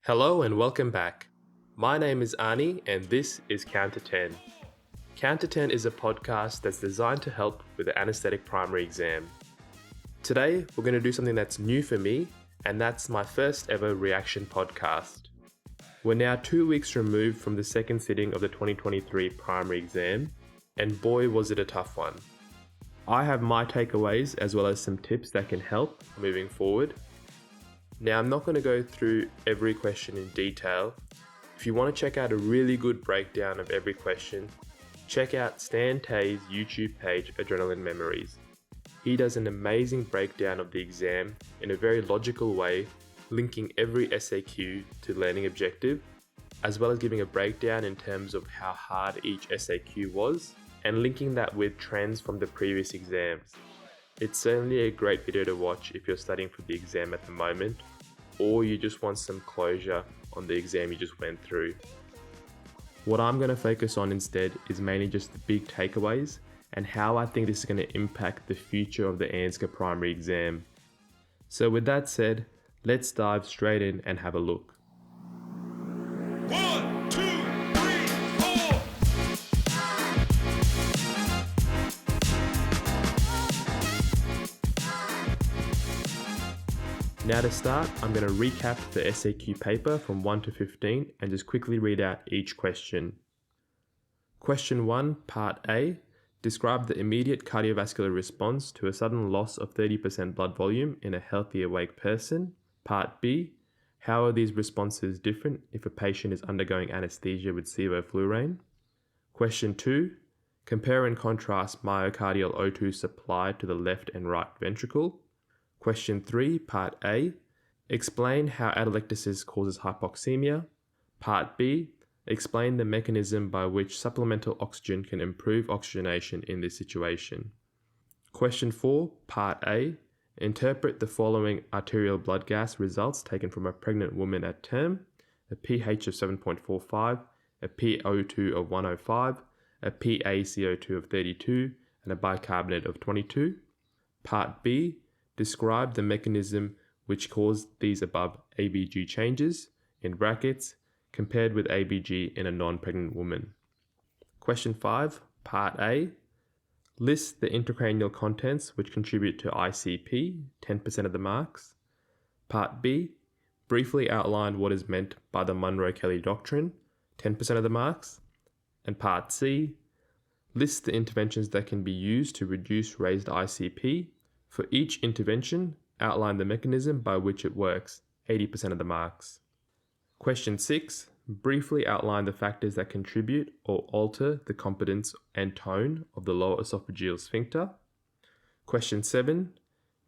Hello and welcome back. My name is Ani and this is Counter 10. Counter 10 is a podcast that's designed to help with the anaesthetic primary exam. Today we're going to do something that's new for me, and that's my first ever reaction podcast. We're now 2 weeks removed from the second sitting of the 2023 primary exam, and boy was it a tough one. I have my takeaways as well as some tips that can help moving forward. Now, I'm not going to go through every question in detail. If you want to check out a really good breakdown of every question, check out Stan Tay's YouTube page, Adrenaline Memories. He does an amazing breakdown of the exam in a very logical way, linking every SAQ to learning objective, as well as giving a breakdown in terms of how hard each SAQ was, and linking that with trends from the previous exams. It's certainly a great video to watch if you're studying for the exam at the moment, or you just want some closure on the exam you just went through. What I'm going to focus on instead is mainly just the big takeaways and how I think this is going to impact the future of the ANZCA primary exam. So with that said, let's dive straight in and have a look. 1, 2, 3, 4. Now to start, I'm going to recap the SAQ paper from 1 to 15 and just quickly read out each question. Question 1, Part A. Describe the immediate cardiovascular response to a sudden loss of 30% blood volume in a healthy awake person. Part B. How are these responses different if a patient is undergoing anesthesia with sevoflurane? Question 2. Compare and contrast myocardial O2 supply to the left and right ventricle. Question 3, Part A. Explain how atelectasis causes hypoxemia. Part B. Explain the mechanism by which supplemental oxygen can improve oxygenation in this situation. Question 4, Part A. Interpret the following arterial blood gas results taken from a pregnant woman at term: a pH of 7.45, a PO2 of 105, a PaCO2 of 32, and a bicarbonate of 22. Part B. Describe the mechanism which caused these above ABG changes, in brackets, compared with ABG in a non-pregnant woman. Question 5, Part A. List the intracranial contents which contribute to ICP, 10% of the marks. Part B. Briefly outline what is meant by the Monro-Kelly doctrine, 10% of the marks. And Part C. List the interventions that can be used to reduce raised ICP. For each intervention, outline the mechanism by which it works, 80% of the marks. Question 6. Briefly outline the factors that contribute or alter the competence and tone of the lower esophageal sphincter. Question 7.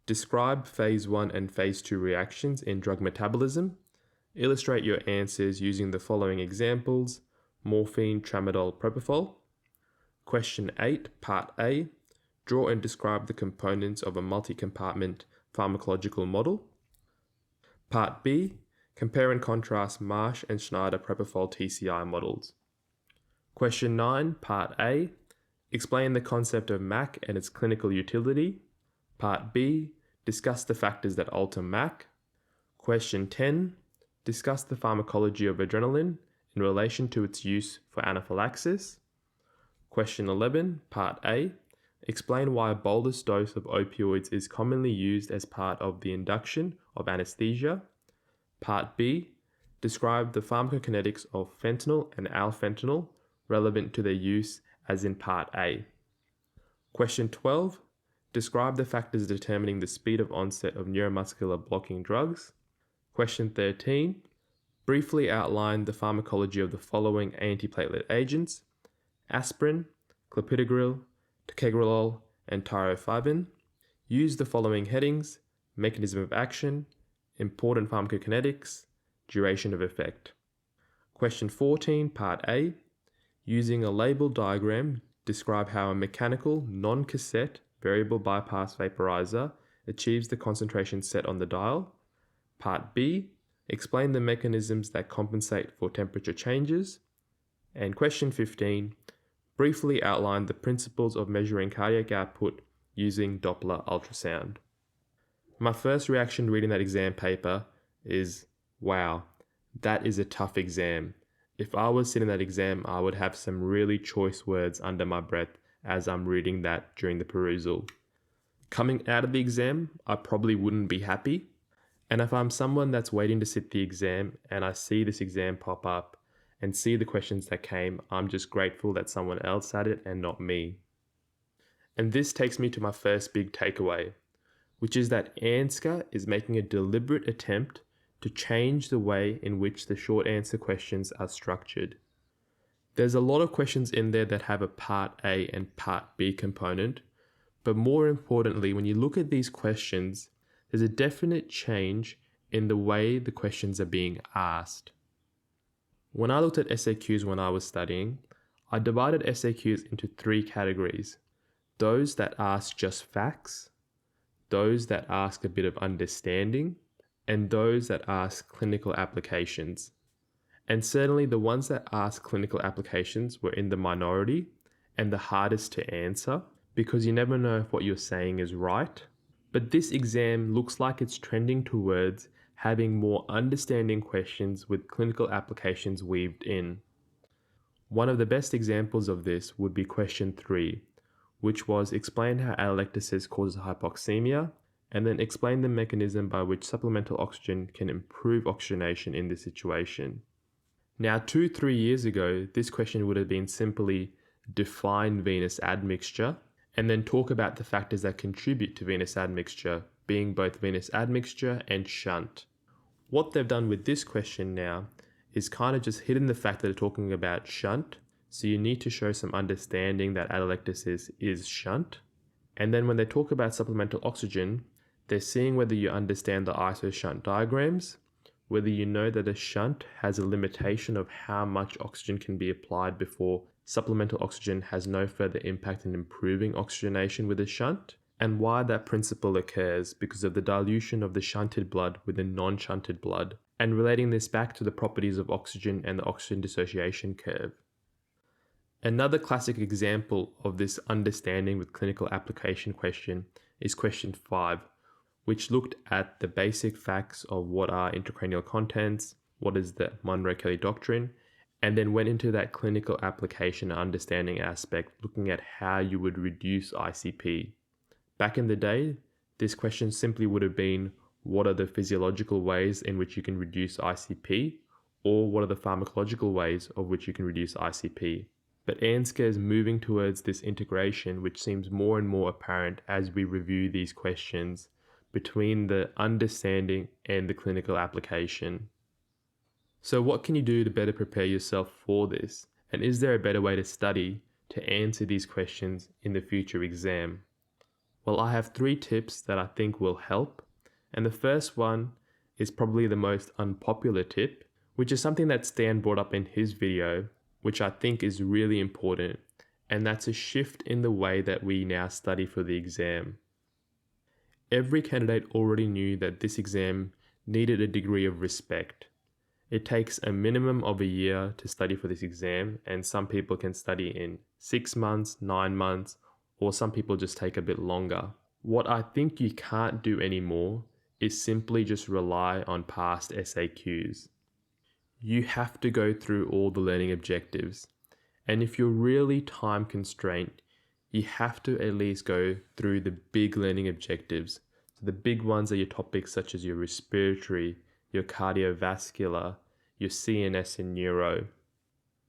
Describe Phase 1 and Phase 2 reactions in drug metabolism. Illustrate your answers using the following examples: morphine, tramadol, propofol. Question 8, Part A. Draw and describe the components of a multi-compartment pharmacological model. Part B. Compare and contrast Marsh and Schneider propofol TCI models. Question 9, Part A. Explain the concept of MAC and its clinical utility. Part B. Discuss the factors that alter MAC. Question 10. Discuss the pharmacology of adrenaline in relation to its use for anaphylaxis. Question 11, Part A. Explain why a bolus dose of opioids is commonly used as part of the induction of anesthesia. Part B. Describe the pharmacokinetics of fentanyl and alfentanil relevant to their use as in Part A. Question 12. Describe the factors determining the speed of onset of neuromuscular blocking drugs. Question 13. Briefly outline the pharmacology of the following antiplatelet agents: aspirin, clopidogrel, ticagrelol, and tirofiban. Use the following headings: mechanism of action, important pharmacokinetics, duration of effect. Question 14, Part A. Using a label diagram, describe how a mechanical, non-cassette variable bypass vaporizer achieves the concentration set on the dial. Part B. Explain the mechanisms that compensate for temperature changes. And question 15. Briefly outline the principles of measuring cardiac output using Doppler ultrasound. My first reaction reading that exam paper is, wow, That is a tough exam. If I was sitting that exam, I would have some really choice words under my breath as I'm reading that during the perusal. Coming out of the exam, I probably wouldn't be happy. And if I'm someone that's waiting to sit the exam and I see this exam pop up and see the questions that came, I'm just grateful that someone else had it and not me. And this takes me to my first big takeaway, which is that ANZCA is making a deliberate attempt to change the way in which the short answer questions are structured. There's a lot of questions in there that have a part A and part B component, but more importantly, when you look at these questions, there's a definite change in the way the questions are being asked. When I looked at SAQs when I was studying, I divided SAQs into 3 categories. Those that ask just facts, those that ask a bit of understanding, and those that ask clinical applications. And certainly the ones that ask clinical applications were in the minority and the hardest to answer because you never know if what you're saying is right. But this exam looks like it's trending towards having more understanding questions with clinical applications weaved in. One of the best examples of this would be question 3, which was explain how atelectasis causes hypoxemia, and then explain the mechanism by which supplemental oxygen can improve oxygenation in this situation. Now, 2-3 years ago, this question would have been simply define venous admixture, and then talk about the factors that contribute to venous admixture, being both venous admixture and shunt. What they've done with this question now is kind of just hidden the fact that they're talking about shunt, so you need to show some understanding that atelectasis is shunt. And then when they talk about supplemental oxygen, they're seeing whether you understand the ISO shunt diagrams, whether you know that a shunt has a limitation of how much oxygen can be applied before supplemental oxygen has no further impact in improving oxygenation with a shunt, and why that principle occurs because of the dilution of the shunted blood with the non-shunted blood, and relating this back to the properties of oxygen and the oxygen dissociation curve. Another classic example of this understanding with clinical application question is question 5, which looked at the basic facts of what are intracranial contents, what is the Monroe-Kelly doctrine, and then went into that clinical application understanding aspect, looking at how you would reduce ICP. Back in the day, this question simply would have been, what are the physiological ways in which you can reduce ICP, or what are the pharmacological ways of which you can reduce ICP. But ANZCA is moving towards this integration, which seems more and more apparent as we review these questions between the understanding and the clinical application. So what can you do to better prepare yourself for this? And is there a better way to study to answer these questions in the future exam? Well, I have 3 tips that I think will help. And the first one is probably the most unpopular tip, which is something that Stan brought up in his video, which I think is really important. And that's a shift in the way that we now study for the exam. Every candidate already knew that this exam needed a degree of respect. It takes a minimum of a year to study for this exam, and some people can study in 6 months, 9 months, or some people just take a bit longer. What I think you can't do anymore is simply just rely on past SAQs. You have to go through all the learning objectives, and if you're really time constrained, you have to at least go through the big learning objectives. So the big ones are your topics such as your respiratory, your cardiovascular, your CNS and neuro.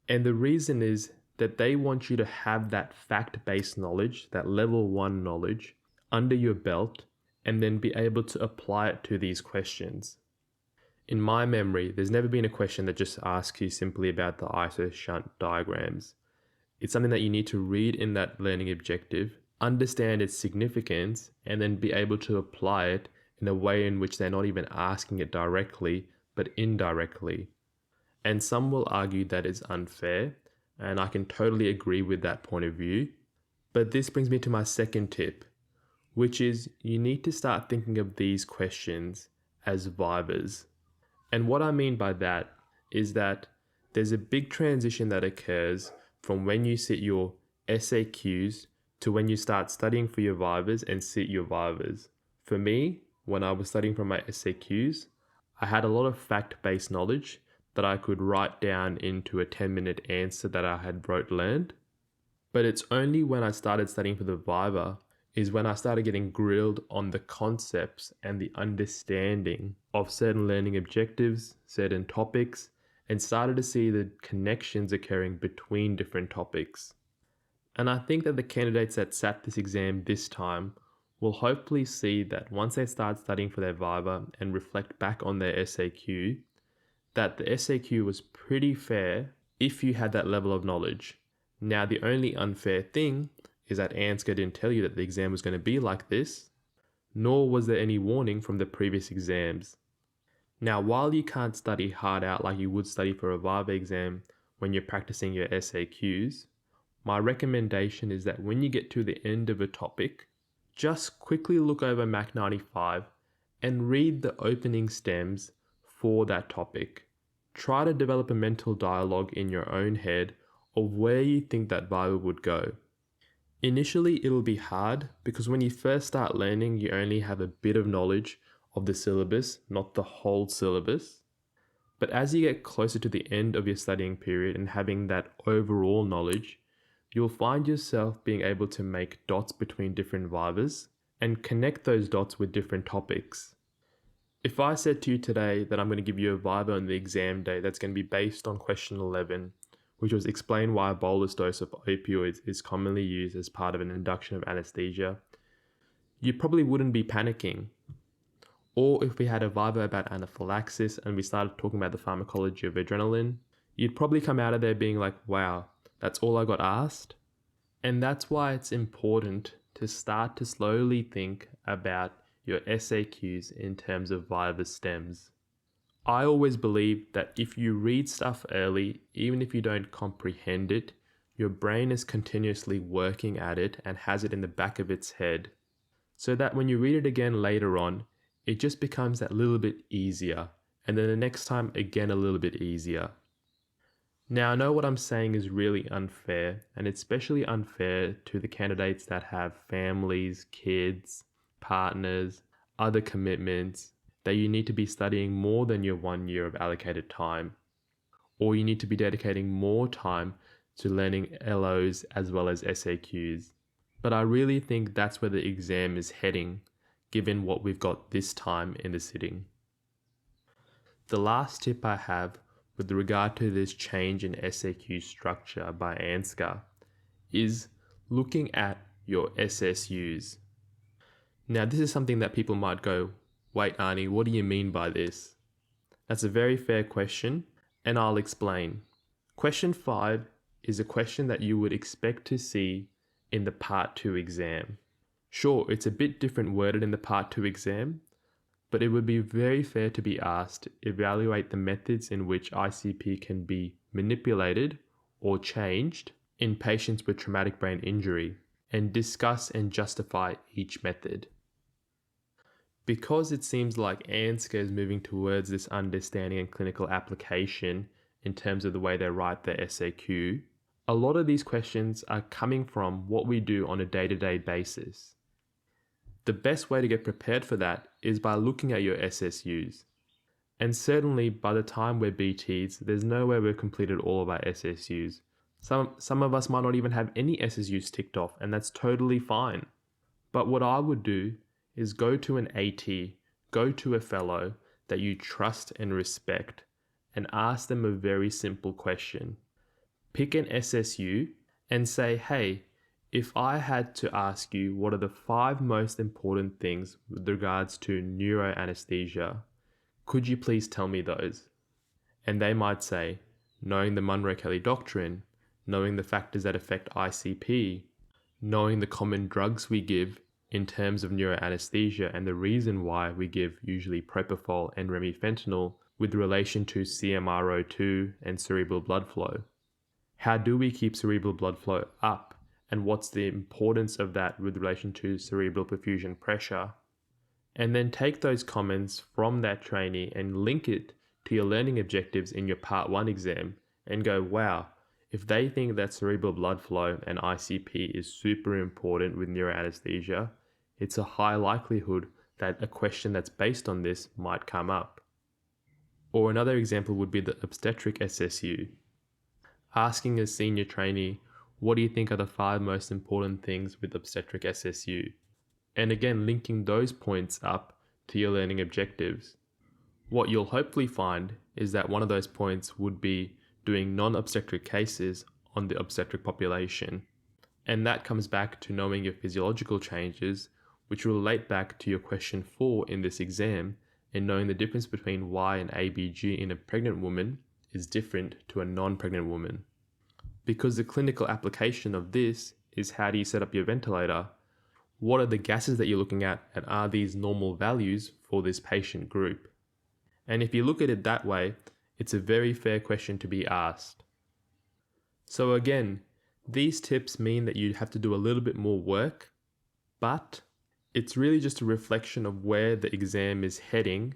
And the reason is that they want you to have that fact-based knowledge, that level 1 knowledge, under your belt, and then be able to apply it to these questions. In my memory, there's never been a question that just asks you simply about the ISO shunt diagrams. It's something that you need to read in that learning objective, understand its significance, and then be able to apply it in a way in which they're not even asking it directly, but indirectly. And some will argue that is unfair, and I can totally agree with that point of view. But this brings me to my second tip, which is you need to start thinking of these questions as vivas. And what I mean by that is that there's a big transition that occurs from when you sit your SAQs to when you start studying for your vivas and sit your vivas. For me, when I was studying for my SAQs, I had a lot of fact-based knowledge, that I could write down into a 10-minute answer that I had learned. But it's only when I started studying for the Viva is when I started getting grilled on the concepts and the understanding of certain learning objectives, certain topics, and started to see the connections occurring between different topics. And I think that the candidates that sat this exam this time will hopefully see that once they start studying for their Viva and reflect back on their SAQ, that the SAQ was pretty fair if you had that level of knowledge. Now, the only unfair thing is that ANZCA didn't tell you that the exam was going to be like this, nor was there any warning from the previous exams. Now, while you can't study hard out like you would study for a Viva exam when you're practicing your SAQs, my recommendation is that when you get to the end of a topic, just quickly look over Mac 95 and read the opening stems for that topic. Try to develop a mental dialogue in your own head of where you think that Viva would go. Initially, it'll be hard because when you first start learning, you only have a bit of knowledge of the syllabus, not the whole syllabus. But as you get closer to the end of your studying period and having that overall knowledge, you'll find yourself being able to make dots between different Vivas and connect those dots with different topics. If I said to you today that I'm going to give you a Viva on the exam day that's going to be based on question 11, which was explain why a bolus dose of opioids is commonly used as part of an induction of anesthesia, you probably wouldn't be panicking. Or if we had a Viva about anaphylaxis and we started talking about the pharmacology of adrenaline, you'd probably come out of there being like, wow, that's all I got asked. And that's why it's important to start to slowly think about your SAQs in terms of Viva stems. I always believe that if you read stuff early, even if you don't comprehend it, your brain is continuously working at it and has it in the back of its head, so that when you read it again later on, it just becomes that little bit easier, and then the next time again a little bit easier. Now, I know what I'm saying is really unfair, and it's especially unfair to the candidates that have families, kids, partners, other commitments, that you need to be studying more than your 1 year of allocated time, or you need to be dedicating more time to learning LOs as well as SAQs. But I really think that's where the exam is heading, given what we've got this time in the sitting. The last tip I have with regard to this change in SAQ structure by ANZCA is looking at your SSUs. Now, this is something that people might go, wait, Arnie, what do you mean by this? That's a very fair question, and I'll explain. Question 5 is a question that you would expect to see in the Part 2 exam. Sure, it's a bit different worded in the Part 2 exam, but it would be very fair to be asked, evaluate the methods in which ICP can be manipulated or changed in patients with traumatic brain injury, and discuss and justify each method. Because it seems like ANZCA is moving towards this understanding and clinical application in terms of the way they write their SAQ, a lot of these questions are coming from what we do on a day-to-day basis. The best way to get prepared for that is by looking at your SSUs. And certainly by the time we're BTs, there's no way we've completed all of our SSUs. Some of us might not even have any SSUs ticked off, and that's totally fine. But what I would do is go to an AT, go to a fellow that you trust and respect, and ask them a very simple question. Pick an SSU and say, hey, if I had to ask you what are the 5 most important things with regards to neuroanesthesia, could you please tell me those? And they might say, knowing the Monroe-Kelly doctrine, knowing the factors that affect ICP, knowing the common drugs we give in terms of neuroanesthesia and the reason why we give usually propofol and remifentanil with relation to CMRO2 and cerebral blood flow. How do we keep cerebral blood flow up? And what's the importance of that with relation to cerebral perfusion pressure? And then take those comments from that trainee and link it to your learning objectives in your Part 1 exam and go, wow, if they think that cerebral blood flow and ICP is super important with neuroanesthesia, it's a high likelihood that a question that's based on this might come up. Or another example would be the obstetric SSU. Asking a senior trainee, what do you think are the 5 most important things with obstetric SSU? And again, linking those points up to your learning objectives. What you'll hopefully find is that one of those points would be doing non-obstetric cases on the obstetric population. And that comes back to knowing your physiological changes, which will relate back to your question 4 in this exam, and knowing the difference between why an ABG in a pregnant woman is different to a non-pregnant woman. Because the clinical application of this is how do you set up your ventilator? What are the gases that you're looking at, and are these normal values for this patient group? And if you look at it that way, it's a very fair question to be asked. So again, these tips mean that you have to do a little bit more work, but it's really just a reflection of where the exam is heading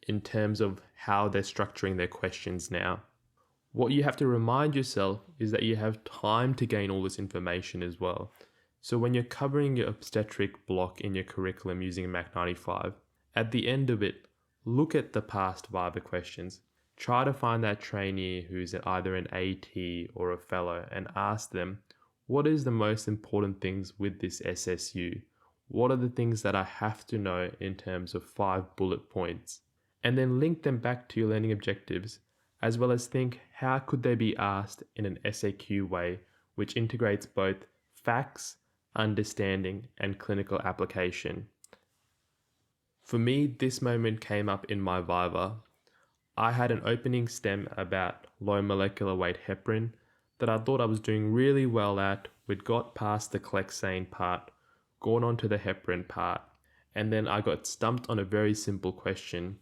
in terms of how they're structuring their questions now. What you have to remind yourself is that you have time to gain all this information as well. So when you're covering your obstetric block in your curriculum using Mac 95, at the end of it, look at the past Viva questions. Try to find that trainee who's either an AT or a fellow and ask them, what is the most important things with this SSU? What are the things that I have to know in terms of 5 bullet points? And then link them back to your learning objectives, as well as think how could they be asked in an SAQ way, which integrates both facts, understanding, and clinical application. For me, this moment came up in my Viva. I had an opening stem about low molecular weight heparin that I thought I was doing really well at. We'd got past the Clexane part, gone on to the heparin part, and then I got stumped on a very simple question,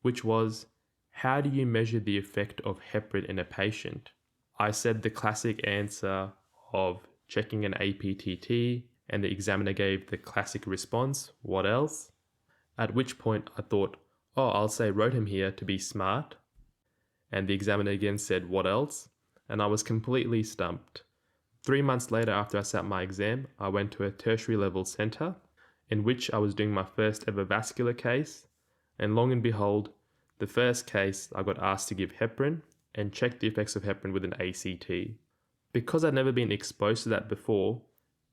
which was, how do you measure the effect of heparin in a patient? I said the classic answer of checking an APTT, and the examiner gave the classic response, what else? At which point I thought, oh, I'll say Rotem here to be smart. And the examiner again said, what else? And I was completely stumped. 3 months later, after I sat my exam, I went to a tertiary level centre in which I was doing my first ever vascular case. And long and behold, the first case I got asked to give heparin and check the effects of heparin with an ACT. Because I'd never been exposed to that before,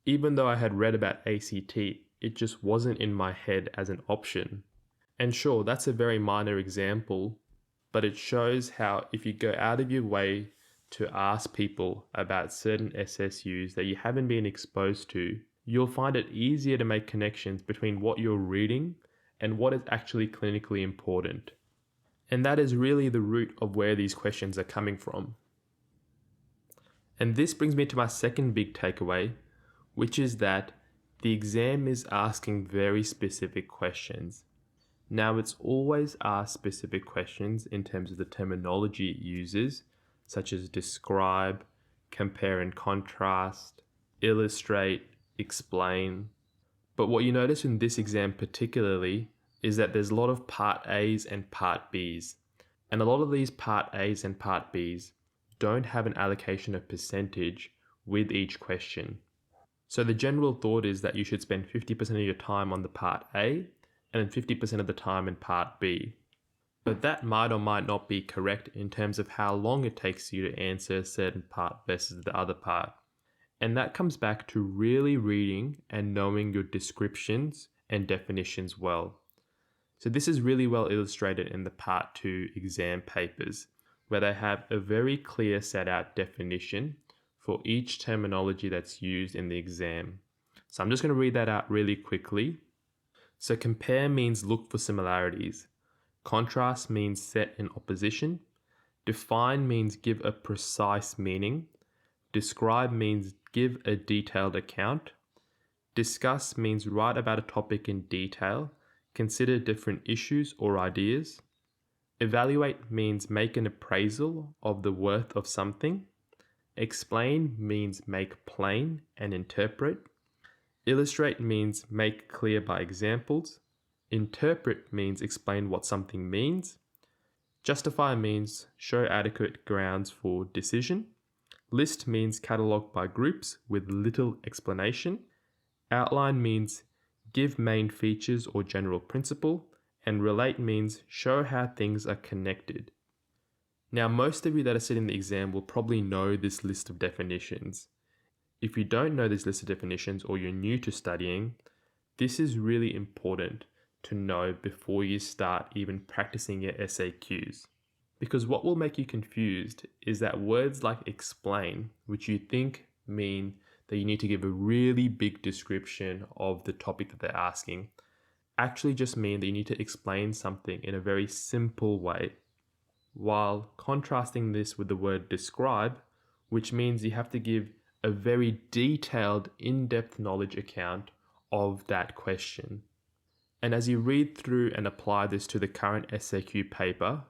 even though I had read about ACT, it just wasn't in my head as an option. And sure, that's a very minor example, but it shows how if you go out of your way to ask people about certain SSUs that you haven't been exposed to, you'll find it easier to make connections between what you're reading and what is actually clinically important. And that is really the root of where these questions are coming from. And this brings me to my second big takeaway, which is that the exam is asking very specific questions. Now, it's always asked specific questions in terms of the terminology it uses, such as describe, compare and contrast, illustrate, explain. But what you notice in this exam particularly is that there's a lot of Part A's and Part B's. And a lot of these Part A's and Part B's don't have an allocation of percentage with each question. So the general thought is that you should spend 50% of your time on the Part A and then 50% of the time in Part B. But that might or might not be correct in terms of how long it takes you to answer a certain part versus the other part. And that comes back to really reading and knowing your descriptions and definitions well. So this is really well illustrated in the Part 2 exam papers, where they have a very clear set out definition for each terminology that's used in the exam. So I'm just going to read that out really quickly. So compare means look for similarities. Contrast means set in opposition. Define means give a precise meaning. Describe means give a detailed account. Discuss means write about a topic in detail. Consider different issues or ideas. Evaluate means make an appraisal of the worth of something. Explain means make plain and interpret. Illustrate means make clear by examples. Interpret means explain what something means. Justify means show adequate grounds for decision. List means catalog by groups with little explanation. Outline means give main features or general principle. And relate means show how things are connected. Now, most of you that are sitting the exam will probably know this list of definitions. If you don't know this list of definitions or you're new to studying, this is really important to know before you start even practicing your SAQs. Because what will make you confused is that words like explain, which you think mean that you need to give a really big description of the topic that they're asking, actually just mean that you need to explain something in a very simple way. While contrasting this with the word describe, which means you have to give a very detailed, in-depth knowledge account of that question. And as you read through and apply this to the current SAQ paper,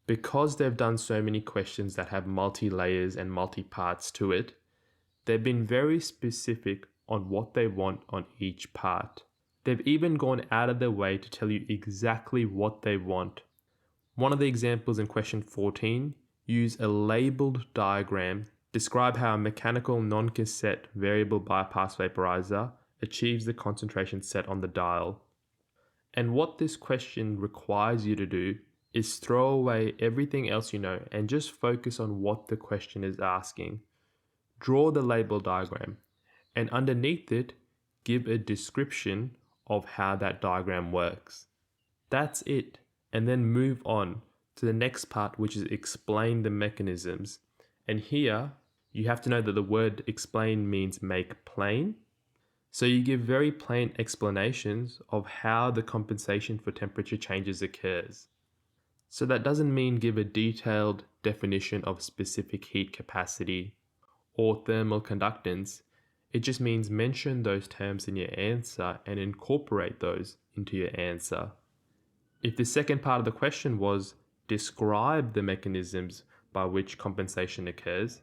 because they've done so many questions that have multi-layers and multi-parts to it, they've been very specific on what they want on each part. They've even gone out of their way to tell you exactly what they want. One of the examples in question 14 use a labeled diagram, describe how a mechanical non-cassette variable bypass vaporizer achieves the concentration set on the dial. And what this question requires you to do is throw away everything else you know and just focus on what the question is asking. Draw the label diagram, and underneath it, give a description of how that diagram works. That's it. And then move on to the next part, which is explain the mechanisms. And here, you have to know that the word explain means make plain. So you give very plain explanations of how the compensation for temperature changes occurs. So that doesn't mean give a detailed definition of specific heat capacity or thermal conductance. It just means mention those terms in your answer and incorporate those into your answer. If the second part of the question was describe the mechanisms by which compensation occurs,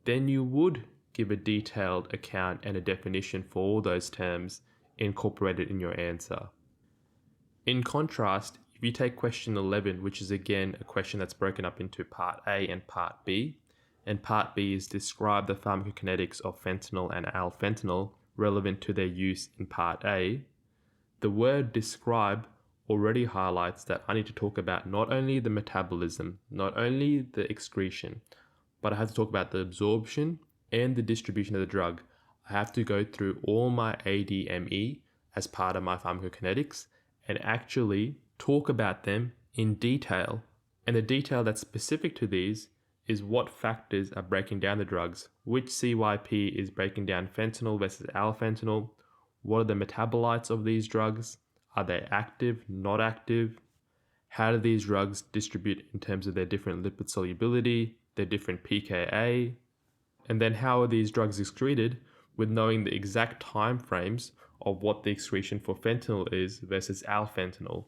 then you would give a detailed account and a definition for all those terms incorporated in your answer. In contrast, if you take question 11, which is again a question that's broken up into part A and part B, and part B is describe the pharmacokinetics of fentanyl and alfentanil relevant to their use in part A, the word describe already highlights that I need to talk about not only the metabolism, not only the excretion, but I have to talk about the absorption and the distribution of the drug. I have to go through all my ADME as part of my pharmacokinetics and actually talk about them in detail. And the detail that's specific to these is what factors are breaking down the drugs, which CYP is breaking down fentanyl versus alfentanil, what are the metabolites of these drugs, are they active, not active, how do these drugs distribute in terms of their different lipid solubility, their different pKa, and then how are these drugs excreted with knowing the exact time frames of what the excretion for fentanyl is versus alfentanil.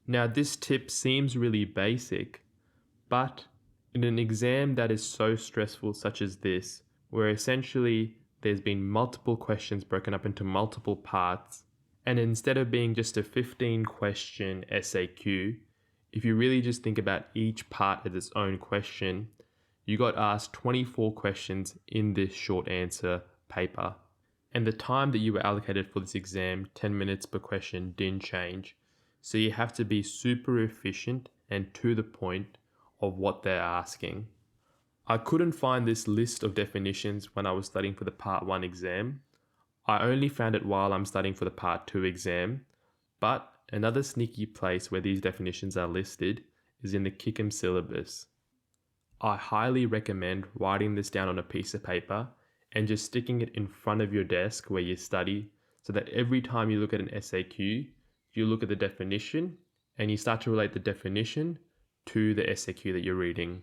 Now this tip seems really basic, but in an exam that is so stressful such as this, where essentially there's been multiple questions broken up into multiple parts, and instead of being just a 15-question SAQ, if you really just think about each part as its own question, you got asked 24 questions in this short answer paper. And the time that you were allocated for this exam, 10 minutes per question, didn't change. So you have to be super efficient and to the point of what they're asking. I couldn't find this list of definitions when I was studying for the Part 1 exam. I only found it while I'm studying for the Part 2 exam, but another sneaky place where these definitions are listed is in the KICM syllabus. I highly recommend writing this down on a piece of paper and just sticking it in front of your desk where you study, so that every time you look at an SAQ, you look at the definition and you start to relate the definition to the SAQ that you're reading.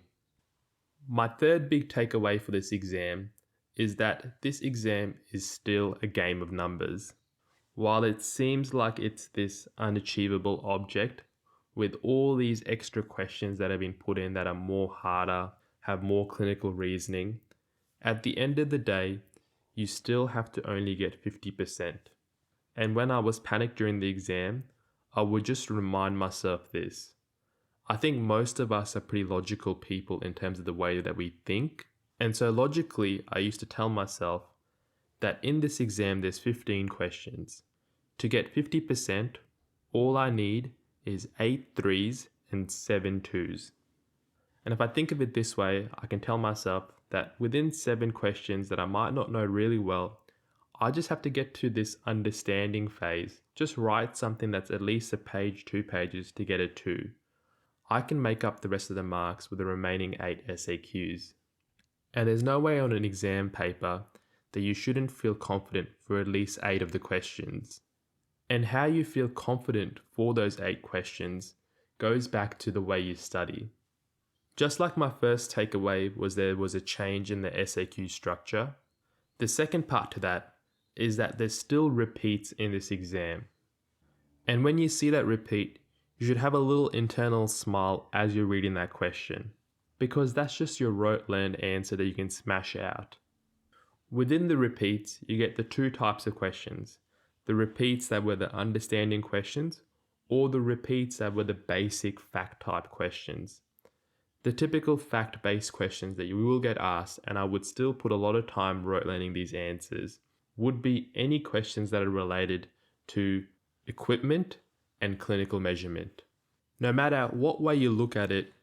My third big takeaway for this exam is that this exam is still a game of numbers. While it seems like it's this unachievable object, with all these extra questions that have been put in that are more harder, have more clinical reasoning, at the end of the day, you still have to only get 50%. And when I was panicked during the exam, I would just remind myself this. I think most of us are pretty logical people in terms of the way that we think. And so logically, I used to tell myself that in this exam, there's 15 questions. To get 50%, all I need is 8 3s and 7 2s. And if I think of it this way, I can tell myself that within 7 questions that I might not know really well, I just have to get to this understanding phase. Just write something that's at least a page, 2 pages to get a 2. I can make up the rest of the marks with the remaining 8 SAQs. And there's no way on an exam paper that you shouldn't feel confident for at least 8 of the questions. And how you feel confident for those 8 questions goes back to the way you study. Just like my first takeaway was there was a change in the SAQ structure, the second part to that is that there's still repeats in this exam. And when you see that repeat, you should have a little internal smile as you're reading that question, because that's just your rote learned answer that you can smash out. Within the repeats, you get the 2 types of questions. The repeats that were the understanding questions, or the repeats that were the basic fact type questions. The typical fact-based questions that you will get asked, and I would still put a lot of time rote learning these answers, would be any questions that are related to equipment and clinical measurement. No matter what way you look at it,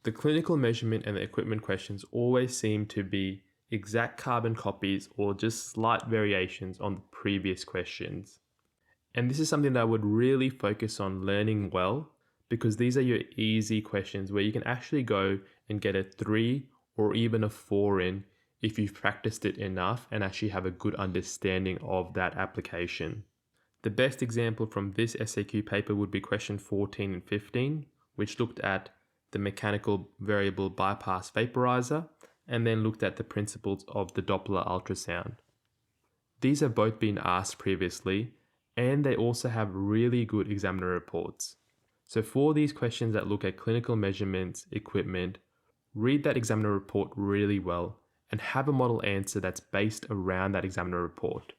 the clinical measurement and the equipment questions always seem to be exact carbon copies or just slight variations on the previous questions. And this is something that I would really focus on learning well, because these are your easy questions where you can actually go and get a 3 or even a 4 in if you've practiced it enough and actually have a good understanding of that application. The best example from this SAQ paper would be question 14 and 15, which looked at the mechanical variable bypass vaporizer and then looked at the principles of the Doppler ultrasound. These have both been asked previously, and they also have really good examiner reports. So for these questions that look at clinical measurements, equipment, read that examiner report really well and have a model answer that's based around that examiner report.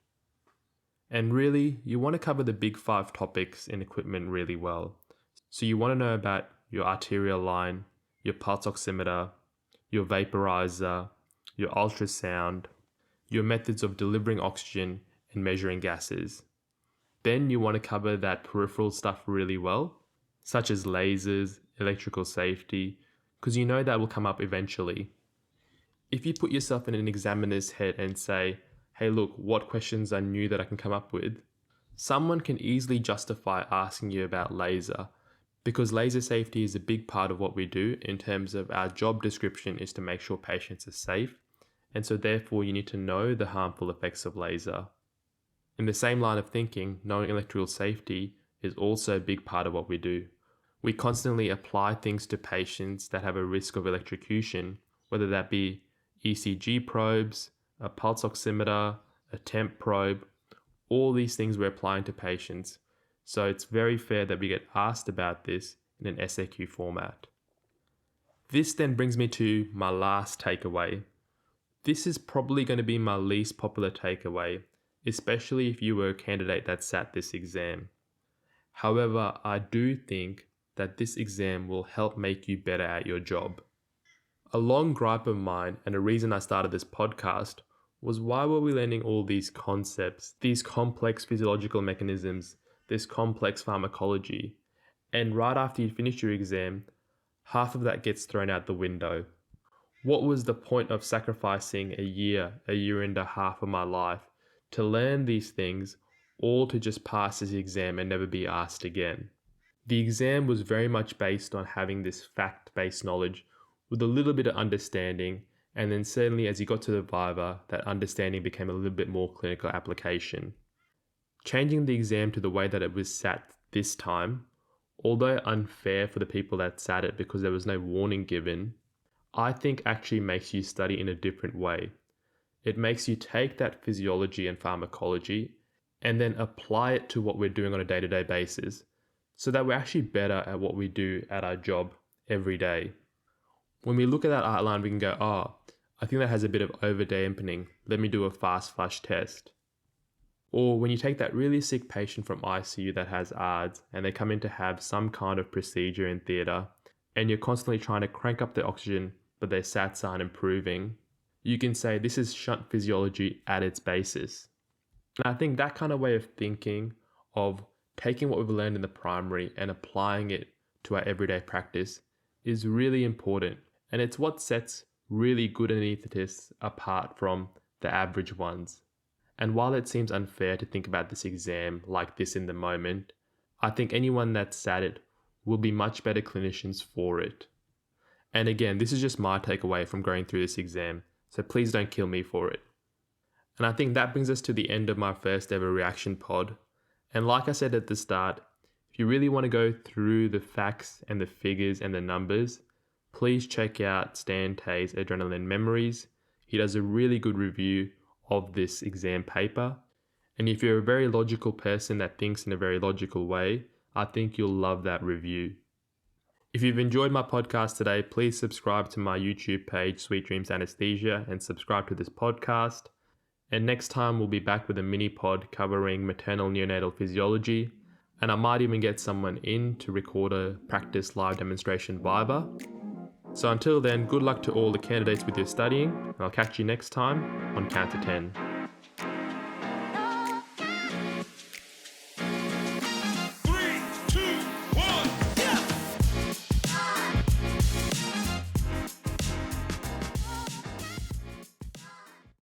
And really, you want to cover the big 5 topics in equipment really well. So you want to know about your arterial line, your pulse oximeter, your vaporizer, your ultrasound, your methods of delivering oxygen and measuring gases. Then you want to cover that peripheral stuff really well, such as lasers, electrical safety, because you know that will come up eventually. If you put yourself in an examiner's head and say, hey look, what questions are new that I can come up with? Someone can easily justify asking you about laser, because laser safety is a big part of what we do in terms of our job description is to make sure patients are safe, and so therefore you need to know the harmful effects of laser. In the same line of thinking, knowing electrical safety is also a big part of what we do. We constantly apply things to patients that have a risk of electrocution, whether that be ECG probes, a pulse oximeter, a temp probe. All these things we're applying to patients. So it's very fair that we get asked about this in an SAQ format. This then brings me to my last takeaway. This is probably going to be my least popular takeaway, especially if you were a candidate that sat this exam. However, I do think that this exam will help make you better at your job. A long gripe of mine, and a reason I started this podcast, was why were we learning all these concepts, these complex physiological mechanisms, this complex pharmacology, and right after you finish your exam, half of that gets thrown out the window. What was the point of sacrificing a year and a half of my life to learn these things, all to just pass this exam and never be asked again? The exam was very much based on having this fact-based knowledge with a little bit of understanding, and then certainly as you got to the Viva, that understanding became a little bit more clinical application. Changing the exam to the way that it was sat this time, although unfair for the people that sat it because there was no warning given, I think actually makes you study in a different way. It makes you take that physiology and pharmacology and then apply it to what we're doing on a day-to-day basis, so that we're actually better at what we do at our job every day. When we look at that outline, we can go, I think that has a bit of over-dampening. Let me do a fast flush test. Or when you take that really sick patient from ICU that has ARDS and they come in to have some kind of procedure in theatre, and you're constantly trying to crank up their oxygen, but their SATs aren't improving, you can say this is shunt physiology at its basis. And I think that kind of way of thinking, of taking what we've learned in the primary and applying it to our everyday practice, is really important. and it's what sets really good anaesthetists apart from the average ones. And while it seems unfair to think about this exam like this in the moment, I think anyone that's sat it will be much better clinicians for it. And again, this is just my takeaway from going through this exam, so please don't kill me for it. And I think that brings us to the end of my first ever reaction pod. And like I said at the start, if you really want to go through the facts and the figures and the numbers, please check out Stan Tay's Adrenaline Memories. He does a really good review of this exam paper. And if you're a very logical person that thinks in a very logical way, I think you'll love that review. If you've enjoyed my podcast today, please subscribe to my YouTube page, Sweet Dreams Anesthesia, and subscribe to this podcast. And next time we'll be back with a mini pod covering maternal neonatal physiology, and I might even get someone in to record a practice live demonstration viva. So until then, good luck to all the candidates with your studying, and I'll catch you next time on Count to 10.